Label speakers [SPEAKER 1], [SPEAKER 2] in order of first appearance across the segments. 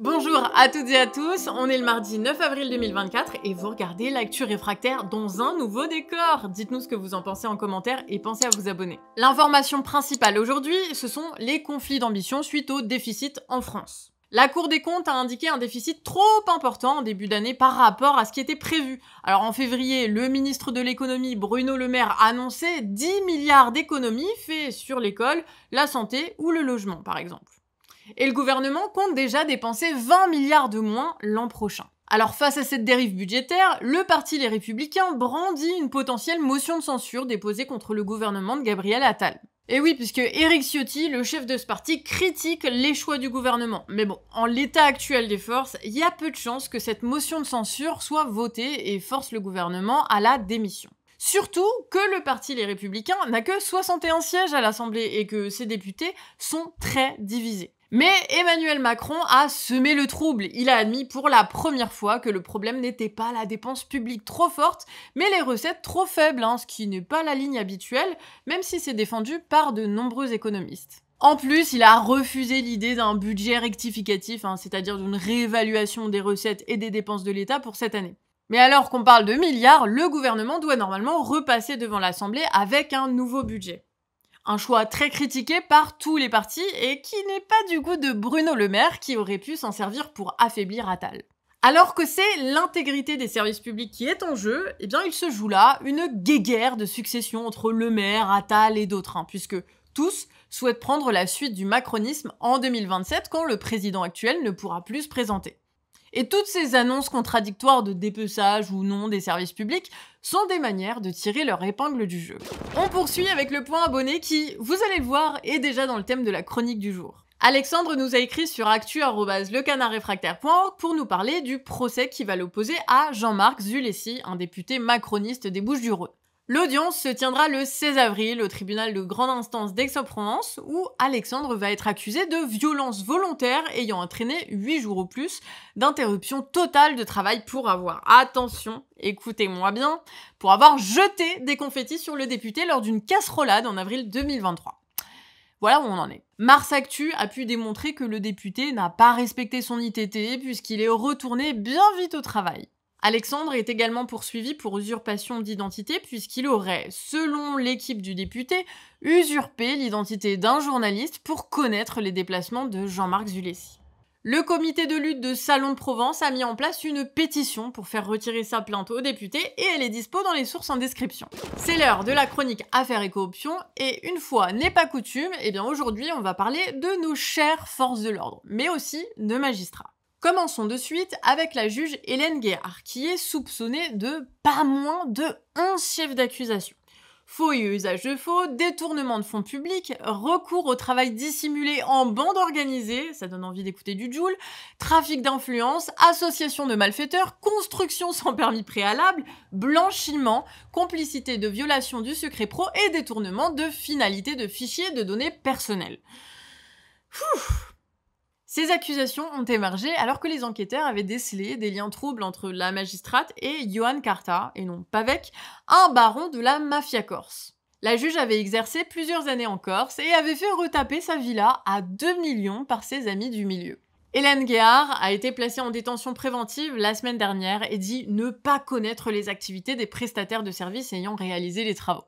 [SPEAKER 1] Bonjour à toutes et à tous, on est le mardi 9 avril 2024 et vous regardez l'actu réfractaire dans un nouveau décor. Dites-nous ce que vous en pensez en commentaire et pensez à vous abonner. L'information principale aujourd'hui, ce sont les conflits d'ambition suite au déficit en France. La Cour des comptes a indiqué un déficit trop important en début d'année par rapport à ce qui était prévu. Alors en février, le ministre de l'économie Bruno Le Maire a annoncé 10 milliards d'économies faites sur l'école, la santé ou le logement par exemple. Et le gouvernement compte déjà dépenser 20 milliards de moins l'an prochain. Alors face à cette dérive budgétaire, le parti Les Républicains brandit une potentielle motion de censure déposée contre le gouvernement de Gabriel Attal. Et oui, puisque Éric Ciotti, le chef de ce parti, critique les choix du gouvernement. Mais bon, en l'état actuel des forces, il y a peu de chances que cette motion de censure soit votée et force le gouvernement à la démission. Surtout que le parti Les Républicains n'a que 61 sièges à l'Assemblée et que ses députés sont très divisés. Mais Emmanuel Macron a semé le trouble. Il a admis pour la première fois que le problème n'était pas la dépense publique trop forte, mais les recettes trop faibles, ce qui n'est pas la ligne habituelle, même si c'est défendu par de nombreux économistes. En plus, il a refusé l'idée d'un budget rectificatif, c'est-à-dire d'une réévaluation des recettes et des dépenses de l'État pour cette année. Mais alors qu'on parle de milliards, le gouvernement doit normalement repasser devant l'Assemblée avec un nouveau budget. Un choix très critiqué par tous les partis et qui n'est pas du goût de Bruno Le Maire qui aurait pu s'en servir pour affaiblir Attal. Alors que c'est l'intégrité des services publics qui est en jeu, eh bien il se joue là une guéguerre de succession entre Le Maire, Attal et d'autres, puisque tous souhaitent prendre la suite du macronisme en 2027 quand le président actuel ne pourra plus se présenter. Et toutes ces annonces contradictoires de dépeçage ou non des services publics sont des manières de tirer leur épingle du jeu. On poursuit avec le point abonné qui, vous allez le voir, est déjà dans le thème de la chronique du jour. Alexandre nous a écrit sur actu@lecanardréfractaire.org pour nous parler du procès qui va l'opposer à Jean-Marc Zulesi, un député macroniste des Bouches-du-Rhône. L'audience se tiendra le 16 avril au tribunal de grande instance d'Aix-en-Provence où Alexandre va être accusé de violence volontaire ayant entraîné 8 jours ou plus d'interruption totale de travail pour avoir, attention, écoutez-moi bien, pour avoir jeté des confettis sur le député lors d'une casserolade en avril 2023. Voilà où on en est. Mars Actu a pu démontrer que le député n'a pas respecté son ITT puisqu'il est retourné bien vite au travail. Alexandre est également poursuivi pour usurpation d'identité puisqu'il aurait, selon l'équipe du député, usurpé l'identité d'un journaliste pour connaître les déplacements de Jean-Marc Zulesi. Le comité de lutte de Salon de Provence a mis en place une pétition pour faire retirer sa plainte au député et elle est dispo dans les sources en description. C'est l'heure de la chronique Affaires et Cooption et une fois n'est pas coutume, aujourd'hui on va parler de nos chères forces de l'ordre, mais aussi de magistrats. Commençons de suite avec la juge Hélène Guéard, qui est soupçonnée de pas moins de 11 chefs d'accusation. Faux et usage de faux, détournement de fonds publics, recours au travail dissimulé en bande organisée, ça donne envie d'écouter du Joule, trafic d'influence, association de malfaiteurs, construction sans permis préalable, blanchiment, complicité de violation du secret pro et détournement de finalité de fichiers de données personnelles. Ces accusations ont émergé alors que les enquêteurs avaient décelé des liens troubles entre la magistrate et Johan Carta, et non Pavec, un baron de la mafia corse. La juge avait exercé plusieurs années en Corse et avait fait retaper sa villa à 2 millions par ses amis du milieu. Hélène Guéard a été placée en détention préventive la semaine dernière et dit ne pas connaître les activités des prestataires de services ayant réalisé les travaux.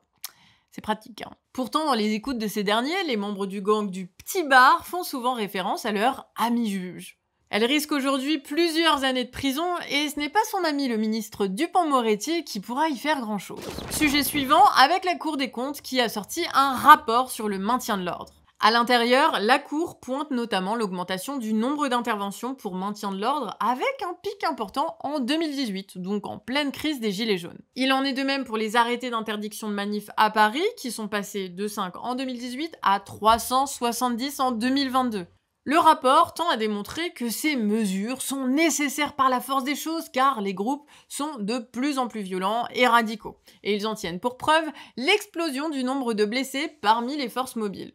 [SPEAKER 1] C'est pratique, Pourtant, dans les écoutes de ces derniers, les membres du gang du Petit Bar font souvent référence à leur ami juge. Elle risque aujourd'hui plusieurs années de prison et ce n'est pas son ami le ministre Dupond-Moretti qui pourra y faire grand-chose. Sujet suivant, avec la Cour des comptes qui a sorti un rapport sur le maintien de l'ordre. À l'intérieur, la Cour pointe notamment l'augmentation du nombre d'interventions pour maintien de l'ordre avec un pic important en 2018, donc en pleine crise des Gilets jaunes. Il en est de même pour les arrêtés d'interdiction de manif à Paris, qui sont passés de 5 en 2018 à 370 en 2022. Le rapport tend à démontrer que ces mesures sont nécessaires par la force des choses car les groupes sont de plus en plus violents et radicaux. Et ils en tiennent pour preuve l'explosion du nombre de blessés parmi les forces mobiles.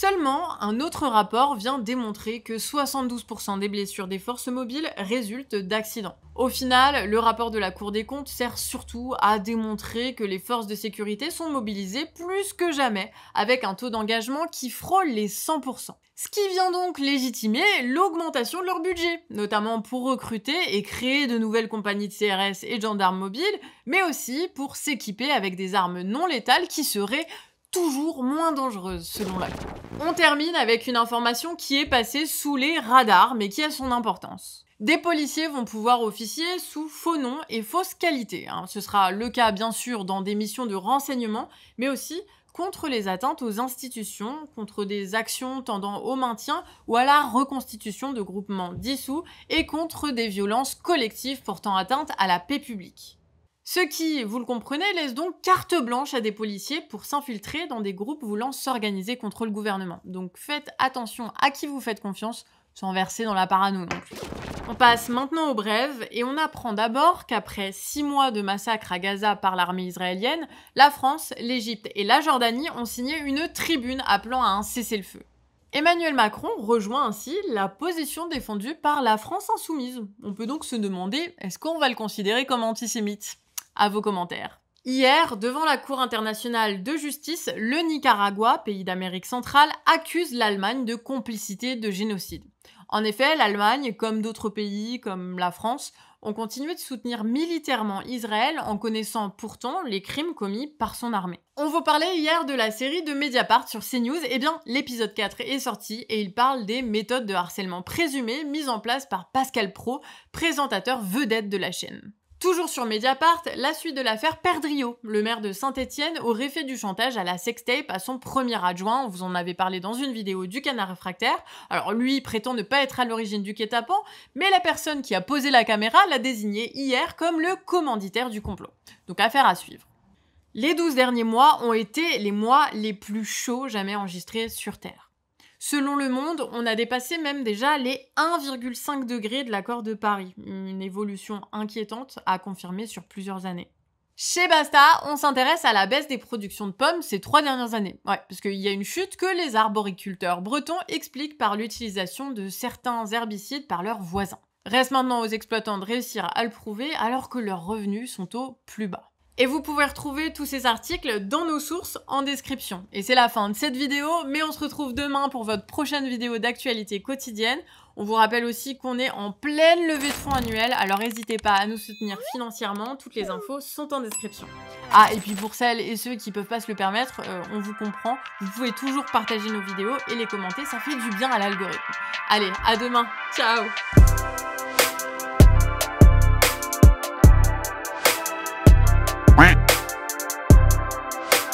[SPEAKER 1] Seulement, un autre rapport vient démontrer que 72% des blessures des forces mobiles résultent d'accidents. Au final, le rapport de la Cour des comptes sert surtout à démontrer que les forces de sécurité sont mobilisées plus que jamais, avec un taux d'engagement qui frôle les 100%. Ce qui vient donc légitimer l'augmentation de leur budget, notamment pour recruter et créer de nouvelles compagnies de CRS et de gendarmes mobiles, mais aussi pour s'équiper avec des armes non létales qui seraient toujours moins dangereuse selon la Cour. On termine avec une information qui est passée sous les radars mais qui a son importance. Des policiers vont pouvoir officier sous faux noms et fausse qualité. Ce sera le cas bien sûr dans des missions de renseignement mais aussi contre les atteintes aux institutions, contre des actions tendant au maintien ou à la reconstitution de groupements dissous et contre des violences collectives portant atteinte à la paix publique. Ce qui, vous le comprenez, laisse donc carte blanche à des policiers pour s'infiltrer dans des groupes voulant s'organiser contre le gouvernement. Donc faites attention à qui vous faites confiance, sans verser dans la parano non plus. On passe maintenant aux brèves et on apprend d'abord qu'après 6 mois de massacres à Gaza par l'armée israélienne, la France, l'Égypte et la Jordanie ont signé une tribune appelant à un cessez-le-feu. Emmanuel Macron rejoint ainsi la position défendue par la France insoumise. On peut donc se demander, est-ce qu'on va le considérer comme antisémite ? À vos commentaires. Hier, devant la Cour internationale de justice, le Nicaragua, pays d'Amérique centrale, accuse l'Allemagne de complicité de génocide. En effet, l'Allemagne, comme d'autres pays, comme la France, ont continué de soutenir militairement Israël en connaissant pourtant les crimes commis par son armée. On vous parlait hier de la série de Mediapart sur CNews, et bien l'épisode 4 est sorti et il parle des méthodes de harcèlement présumées mises en place par Pascal Praud, présentateur vedette de la chaîne. Toujours sur Mediapart, la suite de l'affaire Perdriau. Le maire de Saint-Étienne aurait fait du chantage à la sextape à son premier adjoint. On vous en avait parlé dans une vidéo du Canard Réfractaire. Alors lui prétend ne pas être à l'origine du guet-apens, mais la personne qui a posé la caméra l'a désigné hier comme le commanditaire du complot. Donc affaire à suivre. Les 12 derniers mois ont été les mois les plus chauds jamais enregistrés sur Terre. Selon Le Monde, on a dépassé même déjà les 1,5 degrés de l'accord de Paris, une évolution inquiétante à confirmer sur plusieurs années. Chez Basta, on s'intéresse à la baisse des productions de pommes ces 3 dernières années. Ouais, parce qu'il y a une chute que les arboriculteurs bretons expliquent par l'utilisation de certains herbicides par leurs voisins. Reste maintenant aux exploitants de réussir à le prouver alors que leurs revenus sont au plus bas. Et vous pouvez retrouver tous ces articles dans nos sources en description. Et c'est la fin de cette vidéo, mais on se retrouve demain pour votre prochaine vidéo d'actualité quotidienne. On vous rappelle aussi qu'on est en pleine levée de fonds annuelle, alors n'hésitez pas à nous soutenir financièrement, toutes les infos sont en description. Ah, et puis pour celles et ceux qui peuvent pas se le permettre, on vous comprend, vous pouvez toujours partager nos vidéos et les commenter, ça fait du bien à l'algorithme. Allez, à demain, ciao!